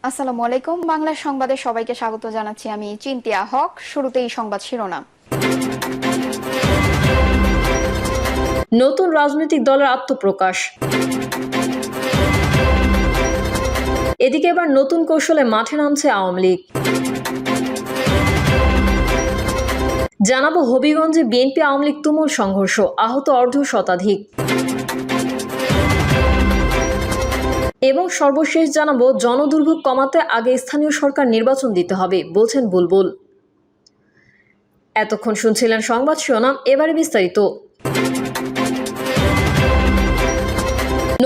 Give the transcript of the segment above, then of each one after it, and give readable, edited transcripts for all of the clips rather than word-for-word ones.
আসসালামু আলাইকুম। বাংলা সংবাদে সবাইকে স্বাগত জানাচ্ছি। আমি চিন্তিয়া হক। শুরুতেই সংবাদ শিরোনাম। নতুন রাজনৈতিক দলের আত্মপ্রকাশ। এদিকে এবার নতুন কৌশলে মাঠে নামছে আওয়ামী লীগ। জানাবো হবিগঞ্জে বিএনপি আওয়ামী লীগ তুমুল সংঘর্ষ, আহত অর্ধশতাধিক। এবং সর্বশেষ জানাবো জনদুর্ভোগ কমাতে আগে স্থানীয় সরকার নির্বাচন দিতে হবে বলছেন বুলবুল। এতক্ষণ শুনছিলেন সংবাদ শিরোনাম, এবারে বিস্তারিত।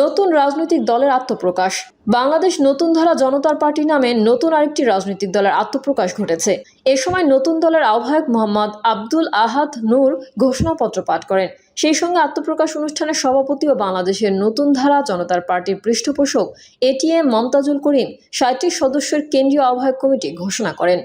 নতুন রাজনৈতিক দলের আত্মপ্রকাশ। বাংলাদেশ নতুন ধারা জনতার পার্টি নামে নতুন আরেকটি রাজনৈতিক দলের আত্মপ্রকাশ ঘটেছে। এ সময় নতুন দলের আহ্বায়ক মোহাম্মদ আব্দুল আহাদ নূর ঘোষণাপত্র পাঠ করেন। সেই সঙ্গে আত্মপ্রকাশ অনুষ্ঠানের সভাপতি ও বাংলাদেশের নতুন ধারা জনতার পার্টির পৃষ্ঠপোষক এটিএম মমতাজুল করিম ৩৭ সদস্যের কেন্দ্রীয় আহ্বায়ক কমিটি ঘোষণা করেন।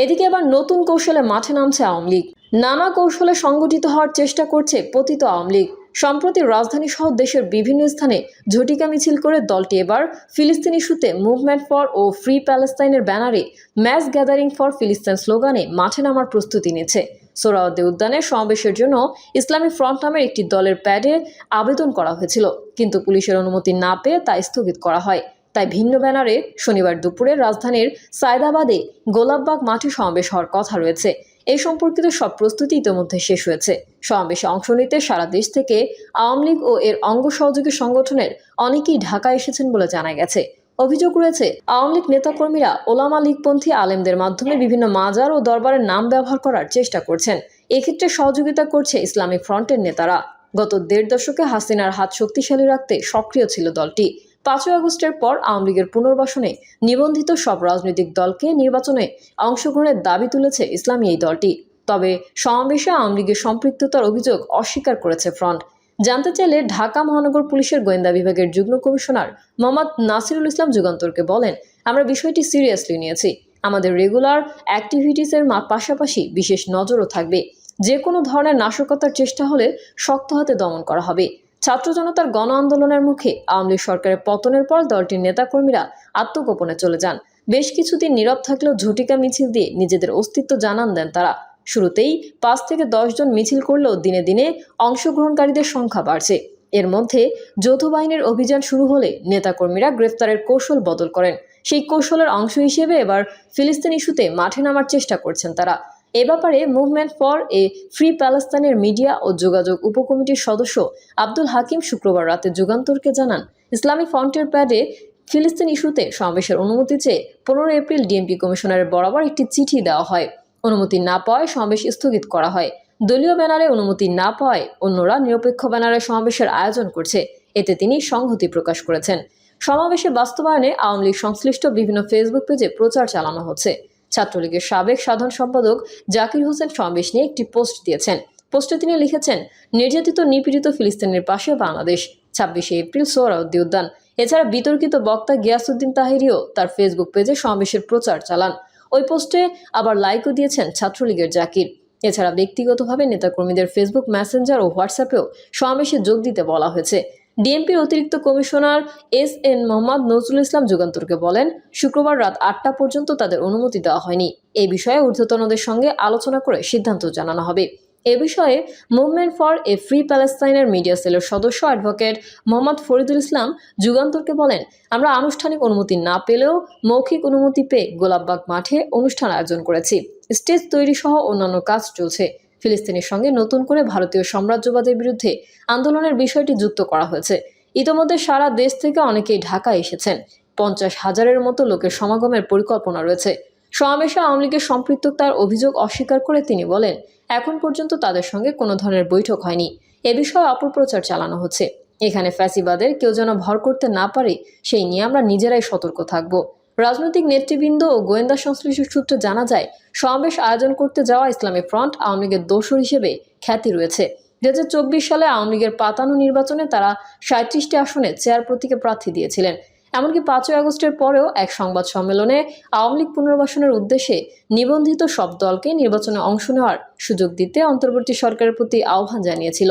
এদিকে এবার নতুন কৌশলে মাঠে নামছে আওয়ামী লীগ। নানা কৌশলে সংগঠিত হওয়ার চেষ্টা করছে পতিত আওয়ামী লীগ। সম্প্রতি রাজধানী সহ দেশের বিভিন্ন স্থানে ঝটিকা মিছিল করে দলটি এবার ফিলিস্তিন ইস্যুতে মুভমেন্ট ফর ও ফ্রি প্যালেস্তাইনের ব্যানারে ম্যাস গ্যাদারিং ফর ফিলিস্তিন স্লোগানে মাঠে নামার প্রস্তুতি নিচ্ছে। সোহরাওয়ার্দী উদ্যানে সমাবেশের জন্য ইসলামী ফ্রন্ট নামের একটি দলের প্যাডে আবেদন করা হয়েছিল, কিন্তু পুলিশের অনুমতি না পেয়ে তা স্থগিত করা হয়। তাই ভিন্ন ব্যানারে শনিবার দুপুরে রাজধানীর সায়দাবাদে গোলাপবাগ মাঠে সমাবেশ হওয়ার কথা রয়েছে। এই সম্পর্কিত সব প্রস্তুতি ইতিমধ্যে শেষ হয়েছে। সমাবেশে অংশ নিতে সারা দেশ থেকে আওয়ামী লীগ ও এর অঙ্গ সহযোগী সংগঠনের অনেকেই ঢাকা এসেছেন বলে জানা গেছে। অভিযোগ রয়েছে, আওয়ামী লীগ নেতাকর্মীরা ওলামা লীগপন্থী আলেমদের মাধ্যমে বিভিন্ন মাজার ও দরবারের নাম ব্যবহার করার চেষ্টা করছেন। এক্ষেত্রে সহযোগিতা করছে ইসলামিক ফ্রন্টের নেতারা। গত ১.৫ দশকে হাসিনার হাত শক্তিশালী রাখতে সক্রিয় ছিল দলটি। ৫ই আগস্টের পর আওয়ামী লীগের পুনর্বাসনে নিবন্ধিত সব রাজনৈতিক দলকে নির্বাচনে অংশগ্রহণের দাবি তুলেছে ইসলামী এই দলটি। তবে সমাবেশে আওয়ামী লীগের সম্পৃক্ততার অভিযোগ অস্বীকার করেছে ফ্রন্ট। জানতে চাইলে ঢাকা মহানগর পুলিশের গোয়েন্দা বিভাগের যুগ্ম কমিশনার মোহাম্মদ নাসিরুল ইসলাম যুগান্তরকে বলেন, আমরা বিষয়টি সিরিয়াসলি নিয়েছি। আমাদের রেগুলার অ্যাক্টিভিটিসের পাশাপাশি বিশেষ নজরও থাকবে। যে কোনো ধরনের নাশকতার চেষ্টা হলে শক্ত হাতে দমন করা হবে। ছাত্র জনতার গণ আন্দোলনের মুখে আওয়ামী লীগ সরকারের পতনের পর দলটির নেতাকর্মীরা আত্মগোপনে চলে যান। বেশ কিছুদিন নীরব থাকলেও ঝটিকা মিছিল দিয়ে নিজেদের অস্তিত্ব জানান দেন তারা। শুরুতেই ৫ থেকে ১০ জন মিছিল করলেও দিনে দিনে অংশগ্রহণকারীদের সংখ্যা বাড়ছে। এর মধ্যে যৌথ বাহিনীর অভিযান শুরু হলে নেতাকর্মীরা গ্রেফতারের কৌশল বদল করেন। সেই কৌশলের অংশ হিসেবে এবার ফিলিস্তিন ইস্যুতে মাঠে নামার চেষ্টা করছেন তারা। এ ব্যাপারে মুভমেন্ট ফর এ ফ্রি প্যালেস্তাইনের মিডিয়া ও যোগাযোগ উপকমিটির সদস্য আব্দুল হাকিম শুক্রবার রাতে যুগান্তরকে জানান, ইসলামী ফ্রন্টের প্যাডে ফিলিস্তিন ইস্যুতে সমাবেশের অনুমতি চেয়ে ১৫ এপ্রিল ডিএমপি কমিশনারের বরাবর একটি চিঠি দেওয়া হয়। অনুমতি না পাওয়ায় সমাবেশ স্থগিত করা হয়। দলীয় ব্যানারে অনুমতি না পাওয়ায় অন্যরা নিরপেক্ষ ব্যানারে সমাবেশের আয়োজন করছে। এতে তিনি সংহতি প্রকাশ করেছেন। সমাবেশে বাস্তবায়নে আওয়ামী লীগ সংশ্লিষ্ট বিভিন্ন ফেসবুক পেজে প্রচার চালানো হচ্ছে। ছাত্রলীগের সাবেক সাধারণ সম্পাদক জাকির হোসেন সমাবেশ নিয়ে একটি পোস্ট দিয়েছেন। পোস্টে তিনি লিখেছেন, নির্যাতিত নিপীড়িত ফিলিস্তিনের পাশে বাংলাদেশ। ২৬শে এপ্রিল সোহরাওয়ার্দী উদ্যান। এছাড়া বিতর্কিত বক্তা গিয়াসউদ্দিন তাহিরিও তার ফেসবুক পেজে সমাবেশের প্রচার চালান। ওই পোস্টে আবার লাইকও দিয়েছেন ছাত্রলীগের জাকির। এছাড়া ব্যক্তিগতভাবে নেতাকর্মীদের ফেসবুক মেসেঞ্জার ও হোয়াটসঅ্যাপেও সমাবেশে যোগ দিতে বলা হয়েছে। ডিএমপির অতিরিক্ত কমিশনার এস.এন. মোহাম্মদ নজরুল ইসলাম যুগান্তরকে বলেন, শুক্রবার রাত ৮টা পর্যন্ত তাদের অনুমতি দেওয়া হয়নি। এই বিষয়ে ঊর্ধ্বতনদের সঙ্গে আলোচনা করে সিদ্ধান্ত জানানো হবে। এ বিষয়ে মুভমেন্ট ফর এ ফ্রি প্যালেস্তাইনের মিডিয়া সেলের সদস্য অ্যাডভোকেট মোহাম্মদ ফরিদুল ইসলাম যুগান্তরকে বলেন, আমরা আনুষ্ঠানিক অনুমতি না পেলেও মৌখিক অনুমতি পেয়ে গোলাপবাগ মাঠে অনুষ্ঠান আয়োজন করেছি। স্টেজ তৈরি সহ অন্যান্য কাজ চলছে। ফিলিস্তিনের সঙ্গে নতুন করে ভারতীয় সাম্রাজ্যবাদের বিরুদ্ধে আন্দোলনের বিষয়টি যুক্ত করা হয়েছে। ইতোমধ্যে সারা দেশ থেকে অনেকেই ঢাকা এসেছেন। ৫০,০০০-এর মতো লোকের সমাগমের পরিকল্পনা রয়েছে। সমাবেশে আওয়ামী লীগের সম্পৃক্ততার অভিযোগ অস্বীকার করে তিনি বলেন, এখন পর্যন্ত তাদের সঙ্গে কোনো ধরনের বৈঠক হয়নি। এ বিষয়ে অপপ্রচার চালানো হচ্ছে। এখানে ফ্যাসিবাদের কেউ যেন ভর করতে না পারে সেই নিয়ে আমরা নিজেরাই সতর্ক থাকব। রাজনৈতিক নেতৃবৃন্দ ও গোয়েন্দা সংশ্লিষ্ট সূত্রে জানা যায়, সমাবেশ আয়োজন করতে যাওয়া ইসলামী ফ্রন্ট আওয়ামী লীগের দোসর হিসেবে খ্যাতি রয়েছে। ২০২৪ সালে আওয়ামী লীগের পাতানো নির্বাচনে তারা ৩৭টি আসনে চেয়ার প্রতীকে প্রার্থী দিয়েছিলেন। এমনকি ৫ই আগস্টের পরেও এক সংবাদ সম্মেলনে আওয়ামী লীগ পুনর্বাসনের উদ্দেশ্যে নিবন্ধিত সব দলকে নির্বাচনে অংশ নেওয়ার সুযোগ দিতে অন্তর্বর্তী সরকারের প্রতি আহ্বান জানিয়েছিল।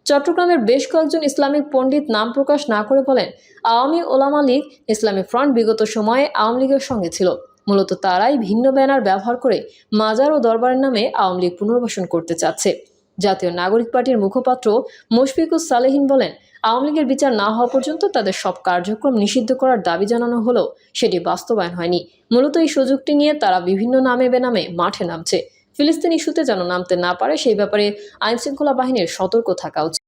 চট্টগ্রামের বেশ কয়েকজন ইসলামিক পণ্ডিত নাম প্রকাশ না করে বলেন, আওয়ামী ওলামা লীগ, ইসলামী ফ্রন্ট বিগত সময়ে আওয়ামী লীগের সঙ্গে ছিল। মূলত তারাই ভিন্ন ব্যানার ব্যবহার করে মাজার ও দরবারের নামে আওয়ামী লীগ পুনর্বাসন করতে চাচ্ছে। জাতীয় নাগরিক পার্টির মুখপাত্র মুশফিকুস সালেহীন বলেন, আওয়ামী লীগের বিচার না হওয়া পর্যন্ত তাদের সব কার্যক্রম নিষিদ্ধ করার দাবি জানানো হলেও সেটি বাস্তবায়ন হয়নি। মূলত এই সুযোগটি নিয়ে তারা বিভিন্ন নামে বেনামে মাঠে নামছে। ফিলিস্তিন ইস্যুতে যেন নামতে না পারে সেই ব্যাপারে আইনশৃঙ্খলা বাহিনীর সতর্ক থাকা উচিত।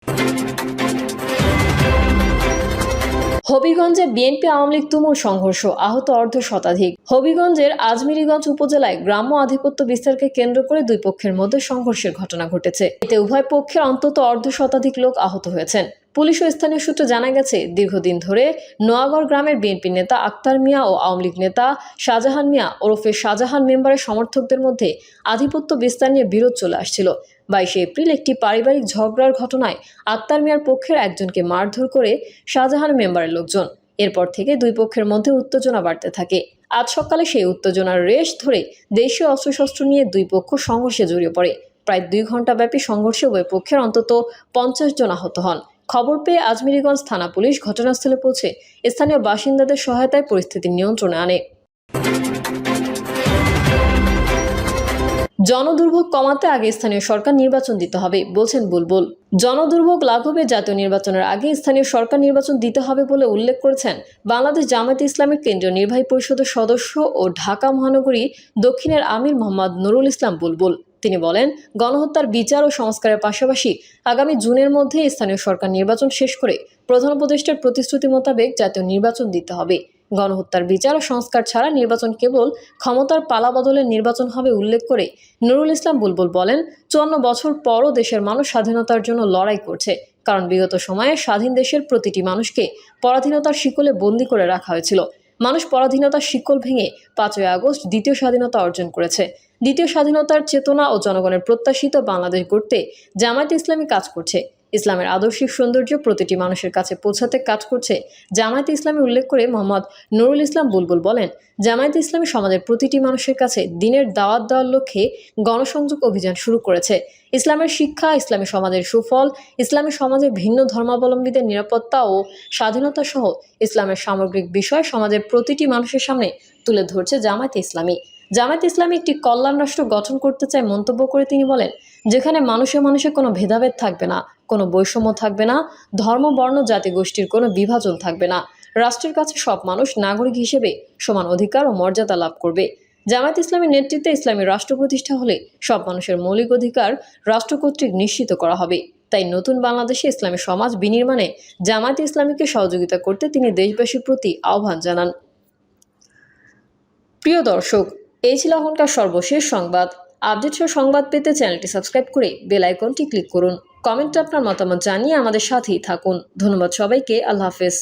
হবিগঞ্জে বিএনপি আওয়ামী লীগ তুমুল সংঘর্ষ, আহত অর্ধ শতাধিক। হবিগঞ্জের আজমিরিগঞ্জ উপজেলায় গ্রাম্য আধিপত্য বিস্তারকে কেন্দ্র করে দুই পক্ষের মধ্যে সংঘর্ষের ঘটনা ঘটেছে। এতে উভয় পক্ষের অন্তত অর্ধ শতাধিক লোক আহত হয়েছেন। পুলিশ ও স্থানীয় সূত্রে জানা গেছে, দীর্ঘদিন ধরে নোয়াগড় গ্রামের বিএনপি নেতা আক্তার মিয়া ও আওয়ামী লীগ নেতা শাহজাহান মিয়া ওরফে শাহজাহান মেম্বারের সমর্থকদের মধ্যে আধিপত্য বিস্তার নিয়ে বিরোধ চলে আসছিল। 22 এপ্রিল একটি পারিবারিক ঝগড়ার ঘটনায় আক্তার মিয়ার পক্ষের একজনকে মারধর করে শাহজাহান মেম্বারের লোকজন। এরপর থেকে দুই পক্ষের মধ্যে উত্তেজনা বাড়তে থাকে। আজ সকালে সেই উত্তেজনার রেশ ধরে দেশীয় অস্ত্রশস্ত্র নিয়ে দুই পক্ষ সংঘর্ষে জড়িয়ে পড়ে। প্রায় 2 ঘন্টা ব্যাপী সংঘর্ষে উভয় পক্ষের অন্তত 50 জন আহত হন। খবর পেয়ে আজমিরিগঞ্জ থানা পুলিশ ঘটনাস্থলে পৌঁছে স্থানীয় বাসিন্দাদের সহায়তায় পরিস্থিতি নিয়ন্ত্রণে আনে। জনদুর্ভোগ কমাতে আগে স্থানীয় সরকার নির্বাচন দিতে হবে বলছেন বুলবুল। জনদুর্ভোগ লাঘবে জাতীয় নির্বাচনের আগে স্থানীয় সরকার নির্বাচন দিতে হবে বলে উল্লেখ করেছেন বাংলাদেশ জামায়াতে ইসলামের কেন্দ্রীয় নির্বাহী পরিষদের সদস্য ও ঢাকা মহানগরী দক্ষিণের আমির মোহাম্মদ নুরুল ইসলাম বুলবুল। তিনি বলেন, গণহত্যার বিচার ও সংস্কারের পাশাপাশি আগামী জুনের মধ্যে স্থানীয় সরকার নির্বাচন শেষ করে প্রধান উপদেষ্টার প্রতিশ্রুতি মোতাবেক জাতীয় নির্বাচন দিতে হবে। গণহত্যার বিচার ও সংস্কার ছাড়া নির্বাচন কেবল ক্ষমতার পালাবদলের নির্বাচন হবে উল্লেখ করে নুরুল ইসলাম বুলবুল বলেন, 54 বছর পরও দেশের মানুষ স্বাধীনতার জন্য লড়াই করছে। কারণ বিগত সময়ে স্বাধীন দেশের প্রতিটি মানুষকে পরাধীনতার শিকলে বন্দী করে রাখা হয়েছিল। মানুষ পরাধীনতার শিকল ভেঙে 5ই আগস্ট দ্বিতীয় স্বাধীনতা অর্জন করেছে। দ্বিতীয় স্বাধীনতার চেতনা ও জনগণের প্রত্যাশিত বাংলাদেশ গড়তে জামায়াতে ইসলামী কাজ করছে। ইসলামের আদর্শিক সৌন্দর্য প্রতিটি মানুষের কাছে পৌঁছাতে কাজ করছে জামায়াতে ইসলামী উল্লেখ করে মোহাম্মদ নুরুল ইসলাম বুলবুল বলেন, জামায়াতে ইসলামী সমাজের প্রতিটি মানুষের কাছে দিনের দাওয়াত দেওয়ার লক্ষ্যে গণসংযোগ অভিযান শুরু করেছে। ইসলামের শিক্ষা, ইসলামী সমাজের সুফল, ইসলামী সমাজে ভিন্ন ধর্মাবলম্বীদের নিরাপত্তা ও স্বাধীনতা সহ ইসলামের সামগ্রিক বিষয় সমাজের প্রতিটি মানুষের সামনে তুলে ধরছে জামায়াতে ইসলামী। জামায়াতে ইসলামী একটি কল্যাণ রাষ্ট্র গঠন করতে চায় মন্তব্য করে তিনি বলেন, যেখানে মানুষে মানুষে কোনো ভেদাভেদ থাকবে না, কোনো বৈষম্য থাকবে না, ধর্ম, বর্ণ, জাতি, গোষ্ঠীর কোনো বিভাজন থাকবে না। রাষ্ট্রের কাছে সব মানুষ নাগরিক হিসেবে সমান অধিকার ও মর্যাদা লাভ করবে। জামায়াত ইসলামীর নেতৃত্বে ইসলামী রাষ্ট্র প্রতিষ্ঠা হলে সব মানুষের মৌলিক অধিকার রাষ্ট্র কর্তৃক নিশ্চিত করা হবে। তাই নতুন বাংলাদেশে ইসলামী সমাজ বিনির্মাণে জামায়াত ইসলামীকে সহযোগিতা করতে তিনি দেশবাসীর প্রতি আহ্বান জানান। প্রিয় দর্শক, এই ছিল এখনকার সর্বশেষ সংবাদ। আপডেট সংবাদ পেতে চ্যানেলটি সাবস্ক্রাইব করে বেল আইকনটি ক্লিক করুন। কমেন্টে আপনার মতামত জানিয়ে আমাদের সাথেই থাকুন। ধন্যবাদ সবাইকে। আল্লাহ হাফেজ।